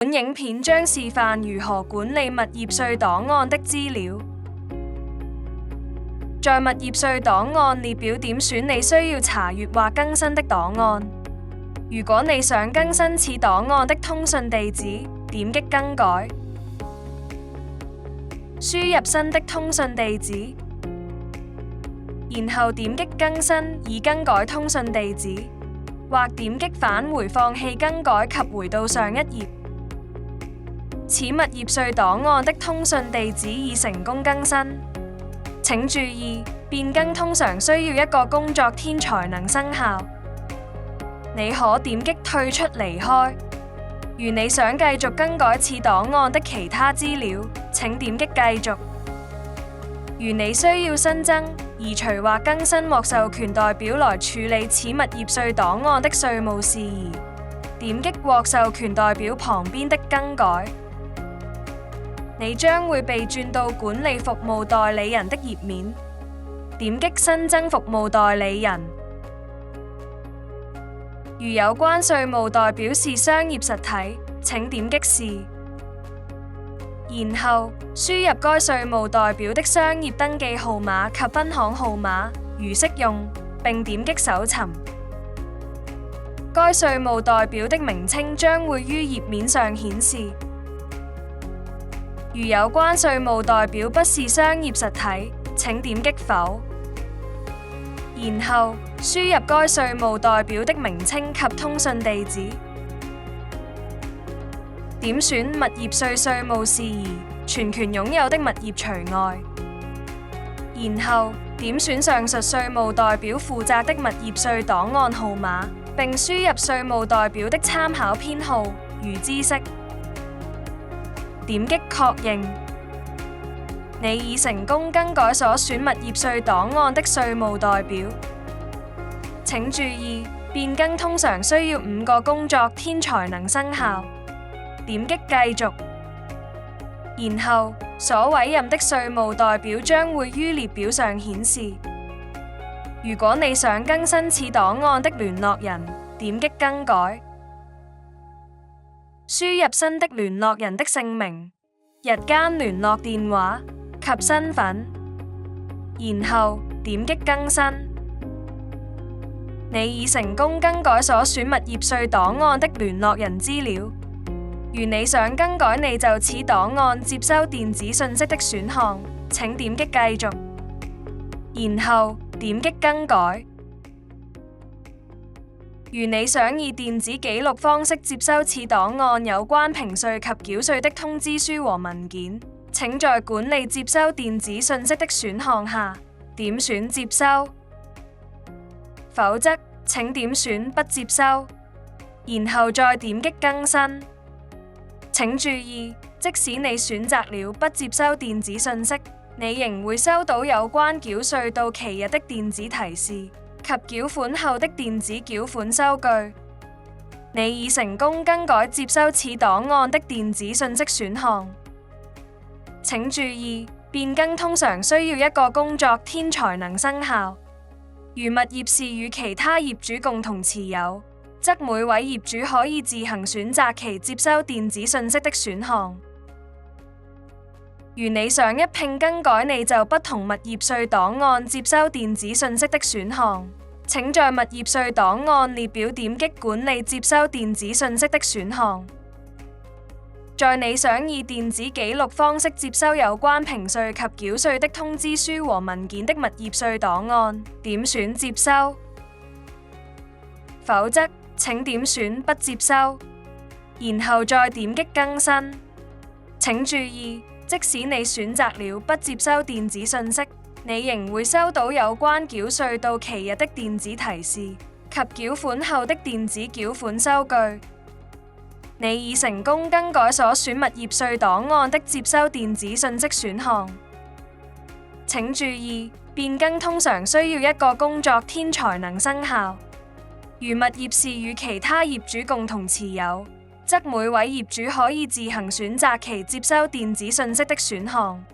本影片將示範如何管理物業稅檔案的資料。在物業稅檔案列表點選你需要查閱或更新的檔案。如果你想更新此檔案的通訊地址，點擊更改，輸入新的通訊地址，然後點擊更新以更改通訊地址，或點擊返回放棄更改及回到上一頁。此物業稅檔案的通訊地址已成功更新。請注意，變更通常需要一個工作天才能生效。你可點擊退出離開。如你想繼續更改此檔案的其他資料，請點擊繼續。如你需要新增、移除或更新獲授權代表來處理此物業稅檔案的稅務事宜，點擊獲授權代表旁邊的更改。你將會被轉到管理服務代理人的頁面，點擊新增服務代理人。如有關稅務代表是商業實體，請點擊是，然後輸入該稅務代表的商業登記號碼及分行號碼，如適用，並點擊搜尋。該稅務代表的名稱將會於頁面上顯示。如有關稅務代表不是商業實體，請點擊否，然後輸入該稅務代表的名稱及通訊地址，點選物業稅稅務事宜，全權擁有的物業除外，然後點選上述稅務代表負責的物業稅檔案號碼，並輸入稅務代表的參考編號，如知悉。點擊確認，你已成功更改所選物業稅檔案的稅務代表。請注意，變更通常需要5個工作天才能生效。點擊繼續，然後所委任的稅務代表將會於列表上顯示。如果你想更新此檔案的聯絡人，點擊更改。輸入新的聯絡人的姓名、日間聯絡電話及身份，然後點擊更新。你已成功更改所選物業稅檔案的聯絡人資料。如你想更改你就此檔案接收電子訊息的選項，請點擊繼續，然後點擊更改。如你想以電子記錄方式接收此檔案有關評稅及繳稅的通知書和文件，請在管理接收電子訊息的選項下點選接收，否則請點選不接收，然後再點擊更新。請注意，即使你選擇了不接收電子訊息，你仍會收到有關繳稅到期日的電子提示及繳款後的電子繳款收據。你已成功更改接收此檔案的電子訊息選項。請注意，變更通常需要一個工作天才能生效。如物業是與其他業主共同持有，則每位業主可以自行選擇其接收電子訊息的選項。如你想一併更改你就不同物業稅檔案接收電子訊息的選項，請在物業稅檔案列表點擊管理接收電子訊息的選項。在你想以電子記錄方式接收有關評稅及繳稅的通知書和文件的物業稅檔案，點選接收，否則請點選不接收，然後再點擊更新。請注意，即使你選擇了不接收電子訊息，你仍會收到有關繳稅到期日的電子提示及繳款後的電子繳款收據。你已成功更改所選物業稅檔案的接收電子訊息選項。請注意，變更通常需要一個工作天才能生效。如物業是與其他業主共同持有，則每位業主可以自行選擇其接收電子訊息的選項。